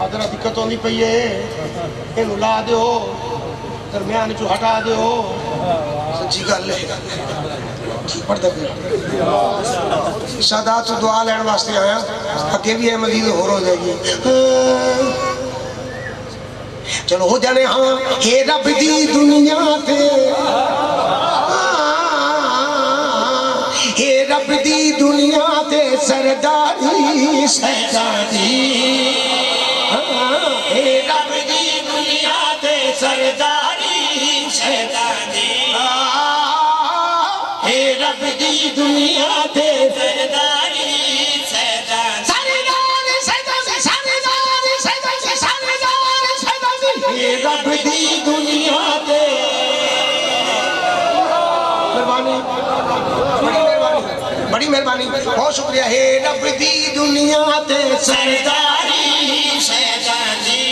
अगर दिक्कत होनी पई है इन ला दो, दरम्यान चो हटा दो। सच्ची गल है, ठीक पढ़ता पे सदा तो दुआ लैन वास्ते आया, अगे भी है मजीद होर हो जाएगी। चलो हो जाने हाँ हे रब दी दुनिया ते, हे रब दी दुनिया ते सरदारी सरदारी, हे रब दी दुनिया ते सरदारी सरदारी, हे रब दी दुनिया ते सरदारी सरदारी, सरदारी सरदारी सरदारी सरदारी, हे रब दी दुनिया ते। बड़ी मेहरबानी, बहुत शुक्रिया। हे रब दी दुनिया ते सरदारी सरदारी,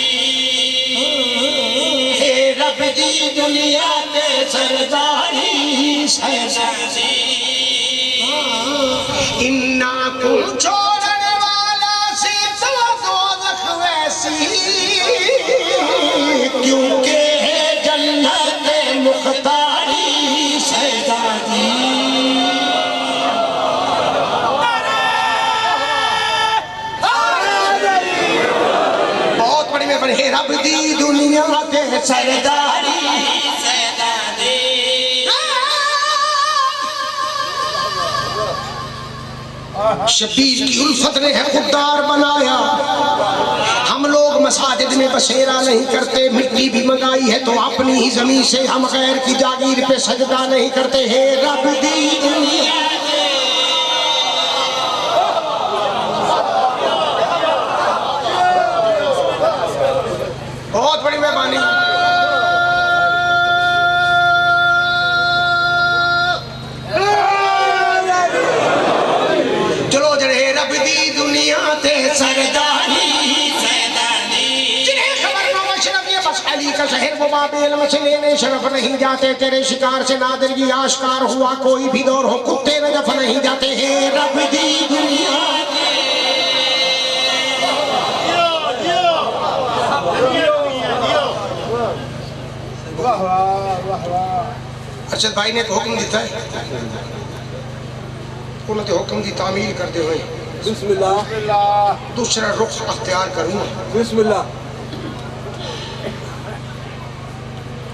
हे रब दी दुनिया ते सरदारी सरदारी, इन्ना कुल छोड़ने वाला से तो दोज़ख वैसी, क्योंकि है जन्नत मुख्तारी सरदारी। हे रब दी दुनिया ते सरदारी सरदारी, शबीर की उल्फत ने है खुददार बनाया। हम लोग मसाजिद में बसेरा नहीं करते, मिट्टी भी मंगाई है तो अपनी ही जमीन से, हम गैर की जागीर पे सजदा नहीं करते। हे रब दी दुनिया, बहुत बड़ी मेहरबानी। चलो जड़े रब दी दुनिया ते सरदारी सरदारी, जिन्हें खबर न मशरफ ये बस अली का शहर वो बाबेल में लेने शरफ नहीं जाते, तेरे शिकार से नादिरगी आश्कार हुआ, कोई भी दौर हो कुत्ते नजफ नहीं जाते। हे रब दी दुनिया अरशद भाई ने हुक्म दिता है, उन्होंने हुक्म की तामील करते हुए बिस्मिल्लाह दूसरा रुख अख्तियार करूँ। बिस्मिल्लाह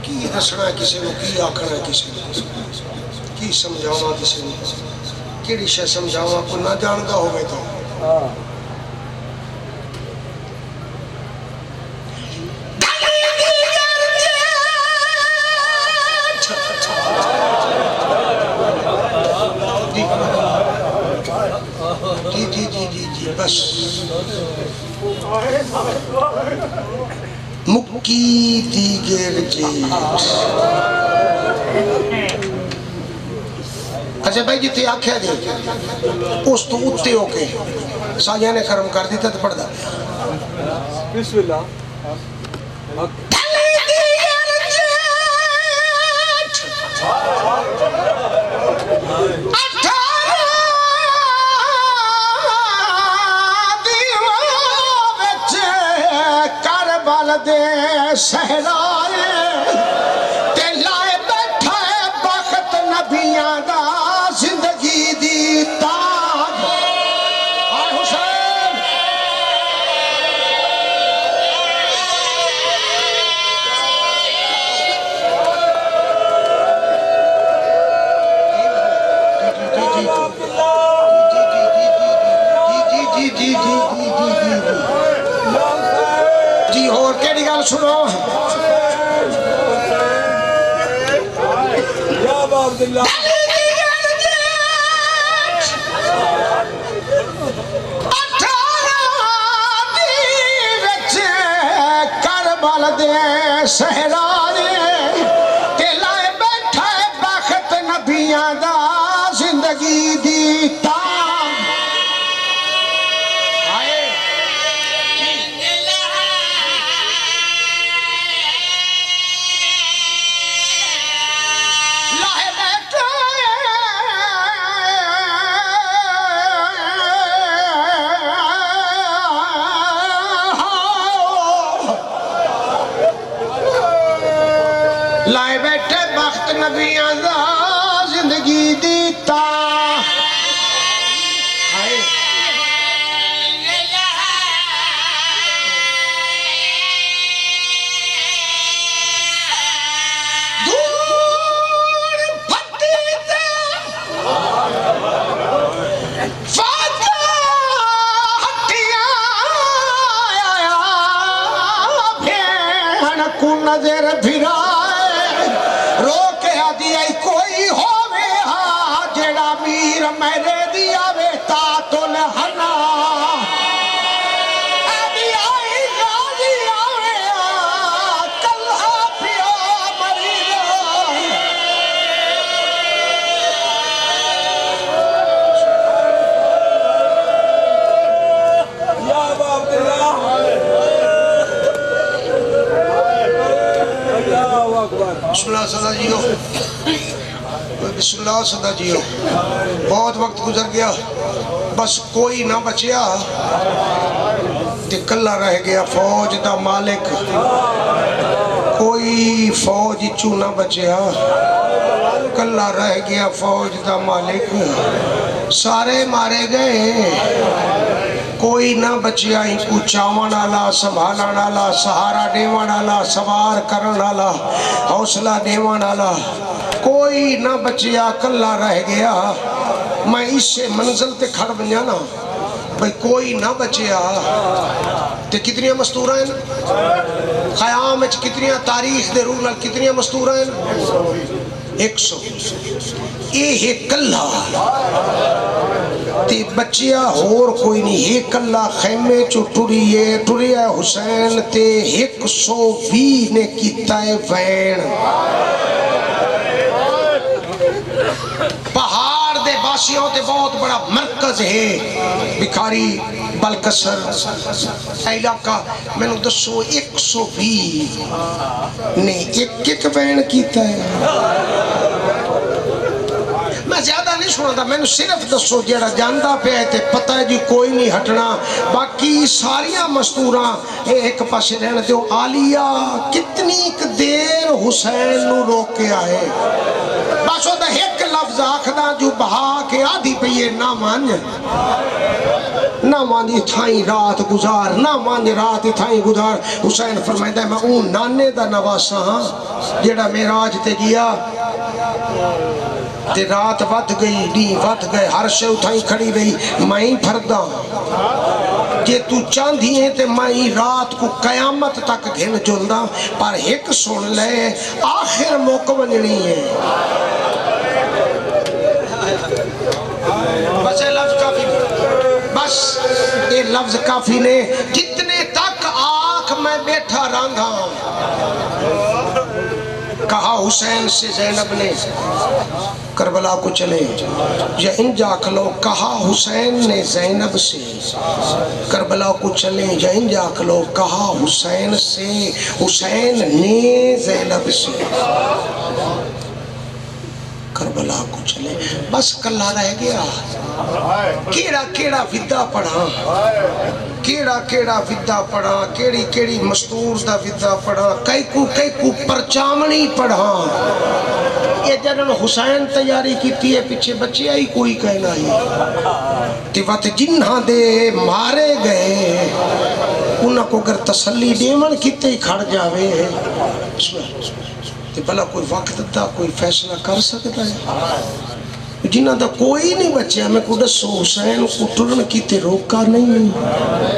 की दसना किसी को, की आखना किसी को, की समझावा किसी को, केड़ी शय समझावा को ना जानता होवे तो जी जी जी जी जी बस मुक्की दीगर जी। अच्छा भाई जिते आख्या दे उस तो उत्ते होके साया ने कर्म कर दिता तो पढ़दा बिस्मिल्लाह। दे सहराए ते लाए बैठा है बख्त नबियां दा जिंदगी दी ताज। हुसैन जी होर केड़ी गल सुनो। सहरा ते लाए बैठा है बखत नबियां दा जिंदगी दी तां लाए बैठा लाए बैठे बख्त नबियां दा जिंदगी दी तां दूर फटी ते फाता हटिया भेण को नजर फिरा रोके आदि आई कोई होवे हा जेड़ा मीर मेरे दी आवे ता तुल हना आदि आई गाजी आवे कल्हा पिया मरी या बाप अल्लाह अल्लाहु अकबर बिस्मिल्लाह सदा जियो बिस्मिल्लाह सदा जियो बहुत वक्त गुजर गया बस कोई ना बचिया ते कल्ला रह गया फौज दा मालिक कोई फौज चू ना बचिया कल्ला रह गया फौज दा मालिक सारे मारे गए कोई ना बचिया इनको चावन वाला संभालन वाला सहारा देवन वाला सवार करन वाला हौसला देवन वाला कोई ना बचिया कल्ला रह गया मैं इससे मंजिल ते खड़ बनिया ना भाई कोई ना बचिया ते कितनियां मस्तूरा हैं ख़याम में कितनियां तारीख दे रूह नाल कितनियां मस्तूरा हैं 100 ये कल्ला ते बचिया होर कोई नहीं ये कल्ला खैमे चो टुरिया हुसैन ते 120 ने कीता है वैन पहाड़ दे बासियों ते बहुत बड़ा मरकज है भिखारी बलकसर इलाका मैनू दसो 120 ने एक वैन कीता है मैं ज्यादा नहीं सुना मैंने सिर्फ दसो जेड़ा जानता पे ते पता है जी कोई नहीं हटना बाकी सारिया मस्तूरा एक पासे रहने दो आलिया कितनी देर हुसैन नू रोक के आए बस वो एक लफ्ज आखदा जो बहा के आधी पई ना मान थाई रात गुजार ना मान रात थाई गुजार हुसैन फरमाइंदा मैं ऊ नाने दा नवासा हां जेड़ा मेराज ते गया ते रात वध गई नी वध गए हर शे उठाई खड़ी रही मैं फरदा जे तू चांदी है ते मैं रात को कयामत तक घिन चुलदा पर एक सुन ले आखिर मुक वजनी है बस ये लफ्ज काफी बस ये लफ्ज काफी ने जितने तक आँख में बैठा रंगा कहा हुसैन से ज़ैनब ने करबला को चले या इन जाखलो कहा हुसैन ने ज़ैनब से करबला को चले या इन जाखलो कहा हुसैन से हुसैन ने ज़ैनब से करबला को चले बस कल्ला रह गया केड़ा केड़ा विदा पढ़ा केड़ा विदा पढ़ा केड़ी केड़ी मस्तूर दा विदा पढ़ा कई को परचावनी पढ़ा ये जन हुसैन तैयारी की पीछे बच्चे आई कोई कहना ही तिवत जिन्हा दे मारे गए उन्हें को अगर तसल्ली देवन किते ही खड़ जावे तो भला कोई वक्त दा कोई फैसला कर सकता है जिन्हों का कोई नहीं बचा मैं को दसो हुसैन को टुरन की रोका नहीं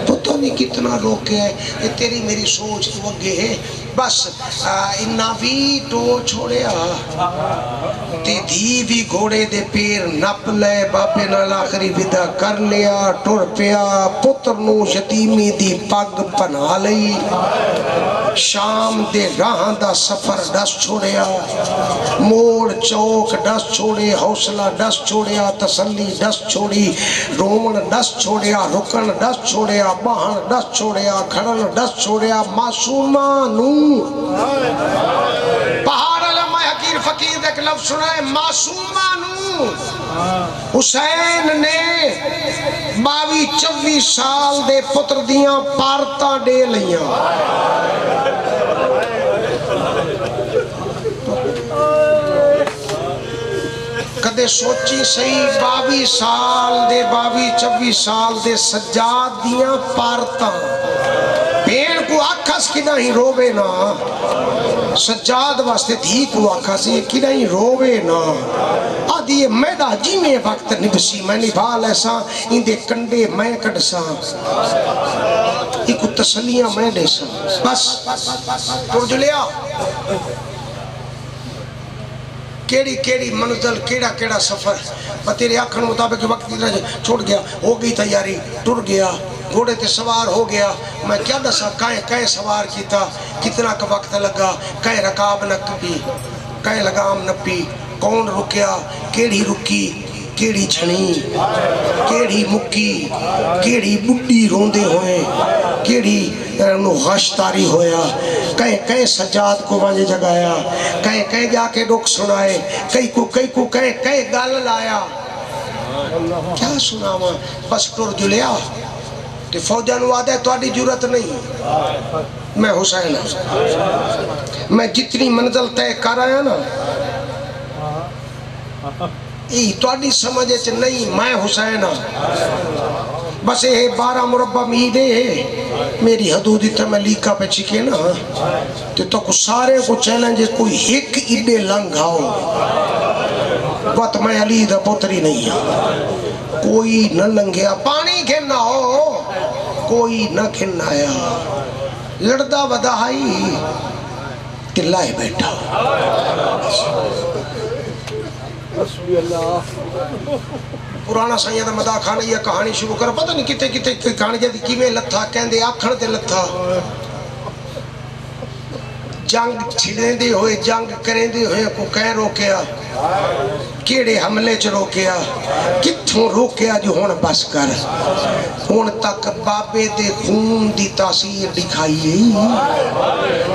पता नहीं कितना रोके है ये तेरी मेरी सोच को अगे है बस इन्ना भी तो छोड़िया ते धी भी घोड़े दे पैर नप ले बाबे नाल आखिरी विदा कर लिया टुर पिया पुत्र नू यतीमी दी पग पना लई शाम दे राह दा सफर दस छोड़िया मोड़ चौक दस छोड़े हौसला दस छोड़िया तसल्ली दस छोड़ी रोमन दस छोड़िया रुकन दस छोड़िया बहन दस छोड़िया खड़न दस छोड़िया मासूमा नू पहाड़ अलमा हकीर फकीर देख लफ्ज़ सुना है मासूमा नू हुसैन ने 22-24 साल दे पुत्र दियां पारता दे लियां कदे सोची सही 22 साल दे 22-24 साल दे सज्जाद दियां पारता भेड़ को आखस कि नहीं रोवे ना सज्जाद वास्ते धी को आखस कि नहीं रोवे ना आदि मैदा जिमें वक्त निभसी मैं निभा लैसा इंदे कंडे मैं कटसा इको तसलियां मैं देसा बस तुर लिया केड़ी केड़ी मंजिल केड़ा केड़ा सफर तेरे आखन मुताबिक वक्त छुट गया हो गई तैयारी टुर गया घोड़े ते सवार हो गया मैं क्या दसा कहे कहे सवार किया कितना का वक्त लगा कहे रकाब नपी कहे लगाम नपी कौन रुकिया केड़ी रुकी केड़ी छनी केड़ी मुक्की केड़ी बुढ़ी रोंदे होए केड़ी गश्तारी होया कहे कहे सज्जाद को वंज जगाया कहे कहे जाके दुख सुनाए कई को कहे कहे गल लाया क्या सुनावा बस टुर जुलिया ते फौजा नू आदे तुहाडी जरूरत नहीं मैं हुसैन मैं जितनी मंजिल तय कर आया ना तुहाडी समझ च नहीं मैं हुसैन बस ये 12 मुरब्बा मील मेरी हदूद इतना मैं लीका पे छिके ना तो सारे को चैलेंज कोई एक इडे लंघ आओ बत मैं अली दा पुत्री नहीं हाँ कोई न लंघिया पानी खेना हो कोई न खिनाया लड़दा वधाई तिलाए बैठा पुराना साइया दा मदा खाने या कहानी शुरू कर पता नहीं किते किते कहानी जदी किवें लथा कहंदे आखण ते लथा जंग छिड़ेंदे होए जंग करेंदे होए को कह रोकिया केड़े हमले च रोकिया कित्थों रोकिया जो हुण बस कर हुण तक बाबे दे खून दी तासीर दिखाई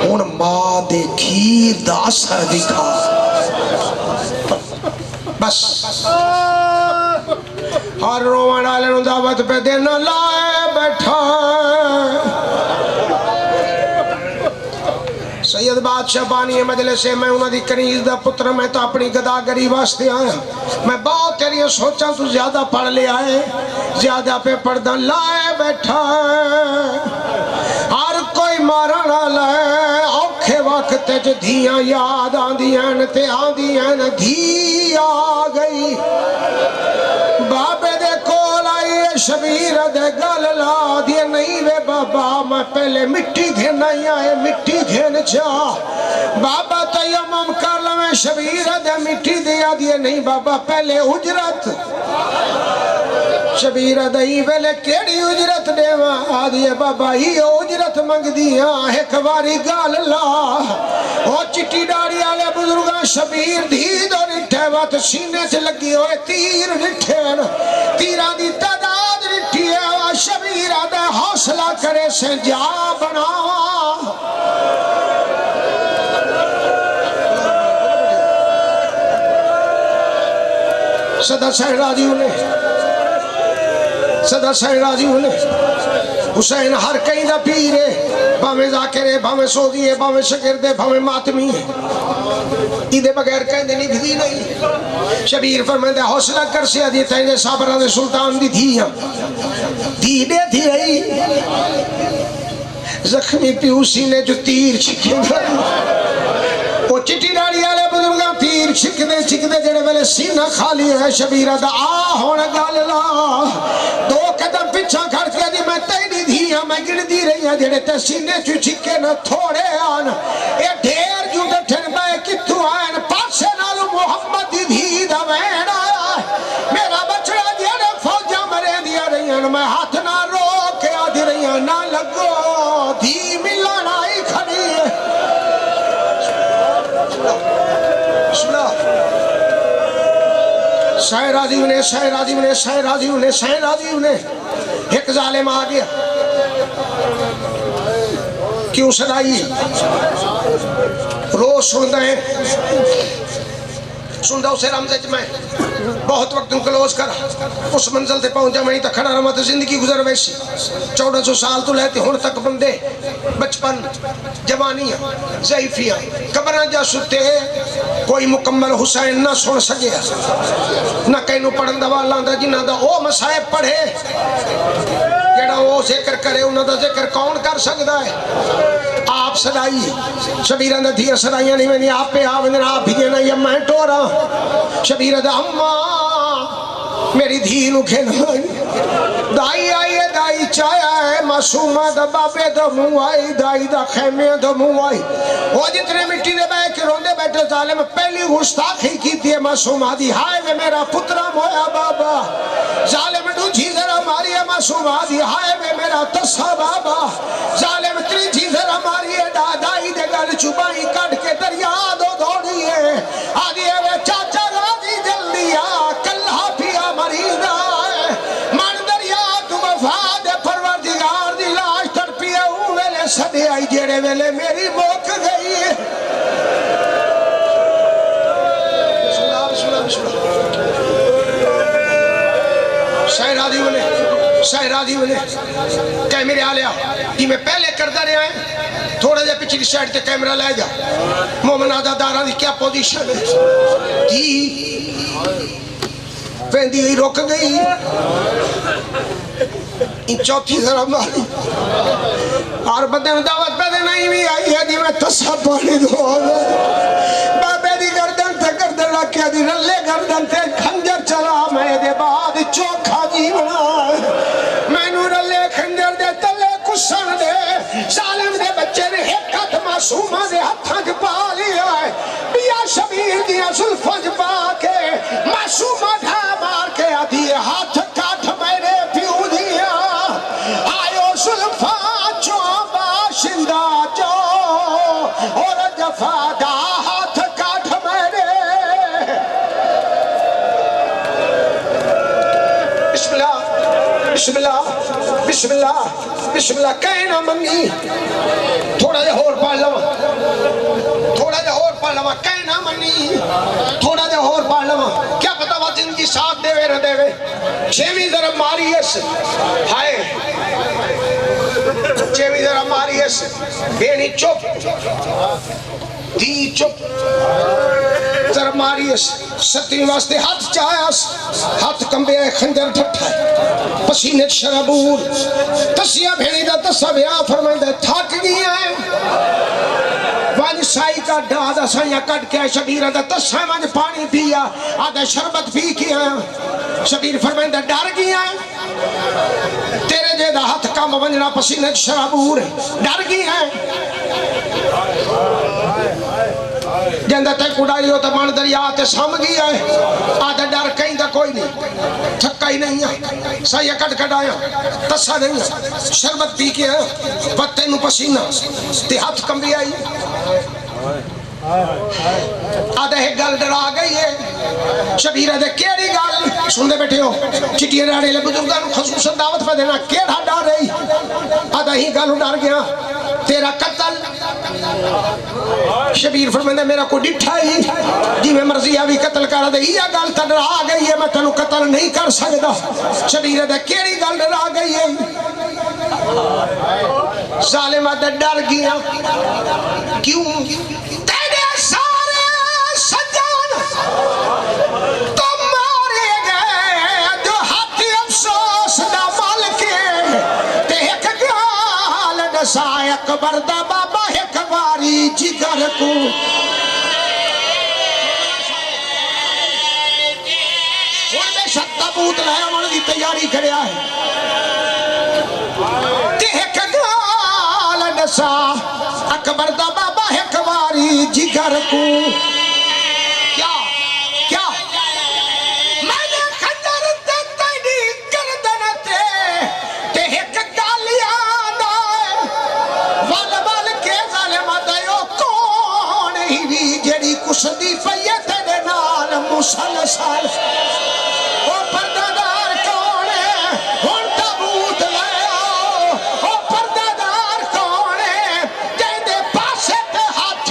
हुण मां दे खीर दा असर दिखा बस हर रोवण वाले नूं दावत पे देना लाए बैठा सैयद बादशाह बानी मजलिस से मैं उन्होंने कनीज दा पुत्र मैं तो अपनी गदागरी वास्ते आया मैं बहुत तेरी सोचा तू ज्यादा पढ़ लिया है ज्यादा पे पढ़दा लाए बैठा हर कोई मारन वाला है औखे वक्त च धियां याद आंदियां ते आंदियां धी आ गई बाबे दे कोल आई शबीर दे गल ला दिए नहीं वे बाबा मैं पहले मिट्टी घेना आए मिट्टी घेन जा बाबा तयम्मुम कर लवे शबीर दे मिट्टी दिया दिए नहीं बाबा पहले उजरत शबीर दई वेले केड़ी उजरत देवा आदिए बाबा ही उजरत मंगदी हां एक बारी गल ला ओ चिट्टी दाढ़ी वाले बुजुर्ग शबीर धी दो निठे वत सीने च लगी होए तीर निठे तीरां दी तादाद निठी है शबीर दा हौसला करे से जा बनावा सदा सहराजी ने सदा सहराजी ने हुसैन हर कहीं दा पीर है भावे जाकिर है भावे सोगी है भावे शगिर्द है भावे मातमी है इदे बगैर कहंदे निभदी नहीं शबीर फरमांदा हौसला कर से अदी तेरे साबरा दे सुल्तान दी थी दे थी रही जख्मी पीयूसी ने जो तीर छिके ओ चिट्टी दाढ़ी वाले बुजुर्ग तीर छिकदे छिकदे जेड़े वेले सीना खाली है शबीर दा आ हुण गल ला दो कदम पिछा खड़ के दी मैं तेरी धी मैं गिनदी रही हां जेड़े ते सीने च छिके न थोड़े आन ए ढेर जू डठन बे कित्थों आन पासे नाल मोहम्मद दी धी दा वैण आया मेरा बछड़ा जेड़े फौजा मरे दिया रही मैं हाथ ना रोक के आदी रही ना लगो धी मिलन आई खड़ी शाहराजीव ने एक जालिम आ गया क्यों सदाई रोज सुनता उसे रमजे मैं बहुत वक्त क्लोज कर उस मंजिल ते पहुंचा मैं तो खड़ा रहा तो जिंदगी गुजर वैसी 1400 साल तो लेते हुण तक बंदे बचपन जवानी ज़ईफिया कब्रां जा सुते कोई मुकम्मल हुसैन ना सुन सके ना कहीं पढ़न दा वाला आंदा जिन्हां दा ओ मसाहिब पढ़े जेड़ा वो जिक्र करे उन्हां दा जिक्र कौन कर सकदा है आप सदाई शबीर दा धिया सदाइयां नहीं वेंदी आपे आवेंदे आप भी ना या मैं टोरा शबीर दा अम्मा मेरी धी नु खेल दाई आई है दाई चाया है मासूमा दा बाबे दा मुंह आई दाई दा खैमे दा मुंह आई वो जितने मिट्टी दे बैठ के रोंदे बैठे जालिम पहली गुस्ताखी की थी मासूमा दी हाय वे मेरा पुत्रा मोया बाबा जालिम दूजी जरा मारी है मासूमा दी हाय वे मेरा तस्सा बाबा जालिम त्रीजी जरा मारी है दाई दे गल चुबाई काट के दरिया दो दौड़ी है आगे वे चाचा गादी जल्दी आ कल्हा पिया मरीदा मन दरिया तू वफा दे परवरदिगार दी लाश तड़पी ऊ वेले सदे आई जेड़े वेले मेरी मुक गई शाहरादी बोले कैमरे आ लिया कि मैं पहले करता रहा है थोड़ा जा पिछली साइड से कैमरा ले जा मोमन आजादारा की क्या पोजीशन है वेंदी ही रुक गई चौथी जरा मारी और बंदे ने दावत पे नहीं भी आई है जी मैं तस्सा पानी दो बाबे दी गर्दन ते गर्दन रखिया दी रले गर्दन ते खंजर चला मैं दे बाद चोखा जी बना मैनू रले खंजर दे तले कुसन दे सालम दे बच्चे ने एक हाथ मासूमा दे हाथां च पा लिया है पिया शबीर दी जुल्फां च पा के मासूमा ढा मार के आधी हाथ काट मेरे प्यू दिया आयो जुल्फा चो बाशिंदा चो और जफा दा हाथ काट मेरे बिस्मिल्लाह बिस्मिल्लाह बिस्मिल्लाह कहना मम्मी थोड़ा जा होर पढ़ लवा थोड़ा जा होर पढ़ लवा कहना मम्मी थोड़ा जा होर पढ़ लवा क्या पता वो जिंदगी साथ देवे न देवे छेवीं जरा मारी है हाय छेवीं जरा मारी है बेनी चुप दी चुप जरा मारी है सत्ती वास्ते हाथ चाया हाथ कंबे खंजर ठट्ठा पसीने शराबूर तसिया भेड़ी दा तसा ब्याह फरमांदा थक गया है वंज साई का डादा साइया कट के शबीर दा तसा वंज पानी पिया आधा शरबत पी के आया शबीर फरमांदा डर गया तेरे जेदा हाथ कम वंजना पसीने शराबूर डर गया जंदा ते कुड़ाई हो तो मन दरिया ते सम गया है आधा डर कहीं दा कोई नहीं थक्का ही नहीं है सही कट कट आया तस्सा नहीं है शरबत पी के आया पत्ते नु पसीना ते हाथ कंबी आई आधा एक गल डरा गई है शबीर दे केड़ी गल सुनते बैठे हो चिट्टियां राड़े ले बुजुर्गां नु खसूसन दावत पे देना केड़ा डर रही आधा ही गल डर गया तेरा कत्ल शबीर फरमांदा मेरा कोई डिठा ही जिवें मर्जी आवी कत्ल कर दे ये गल तो डरा गई है मैं तेनू कत्ल नहीं कर सकदा शबीर दे केड़ी गल डरा गई है जालिम दे डर गया क्यों तेरे सारे सज्जन तो मारे गए जो हाथ अफसोस दा मालिक ते एक गाल दसा अकबर दा बाबा एक बारी जिगर को ताबूत लै आउण दी तैयारी करया है ते एक गाल दसा अकबर दा बाबा एक बारी जिगर को क्या क्या मैंने खंजर ते तेरी गर्दन ते एक गाल याद वल वल के जालिम दयो कौन ही भी जेड़ी कुसदी पई है तेरे नाल मुसलसल ओ पर्दादार कौन है हुण ताबूत ले आओ ओ पर्दादार कौन है तेरे पासे ते हाथ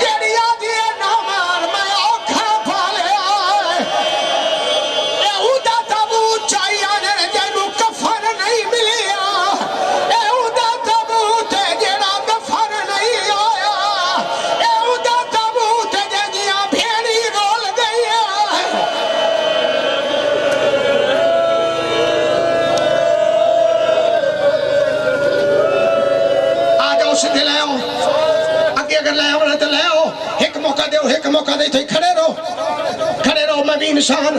जेड़ी आदी ना मार मैं औखा पालिया ए उदा ताबूत चाहिए ने जेनू कफन नहीं मिलिया ए उदा ताबूत जेड़ा कफन नहीं होया ए उदा ताबूत जेदियां भेड़ी रोल गई है आ जाओ सीधे ले आओ आगे अगर ले आओ तो ले आओ एक मौका दो थे खड़े रहो मैं भी इंसान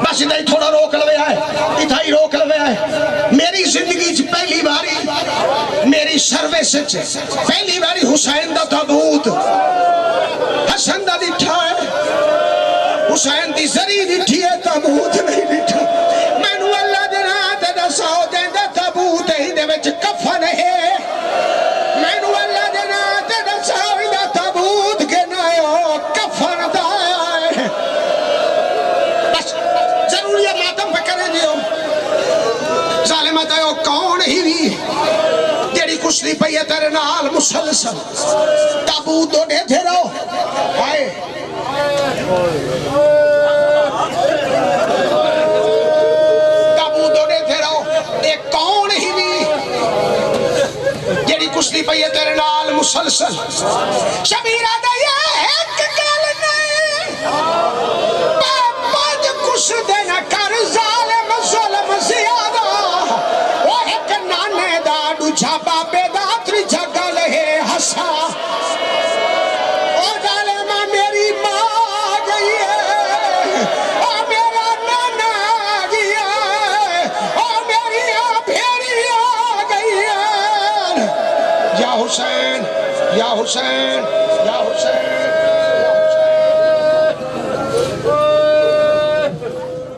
बस इतना ही थोड़ा रोक लवे है इतना ही रोक लवे है मेरी जिंदगी च पहली बारी मेरी सर्विस च पहली बारी हुसैन दा ताबूत हसन दा दिठा है हुसैन दी जरी दिठी है ताबूत नहीं दिठा मैनू अल्लाह दे नां ते दसाओ देंदा ताबूत ही दे विच कफन है मैनू अल्लाह दे नां ते दसाओ इदा ताबूत के नायो कफन दा है बस जरूरी है मातम पे करे दियो जालिम दयो कौन ही भी जेड़ी कुश्ती पई है तेरे नाल मुसलसल ताबूत दे थे रहो हाय ताबूत दे थे रहो ए कौन ही भी जेड़ी कुश्ती पई है तेरे नाल मुसलसल शबीरा दा ये एक गल नहीं पांच कुछ दिन कर जालिम जुल्म ज्यादा ओ एक नाने दा दूजा बाबे दा त्रीजा गल है हसा ओ जालिमा मेरी मां आ गई है ओ मेरा नाना आ गया है ओ मेरी भेड़ी आ गई है या हुसैन या हुसैन या हुसैन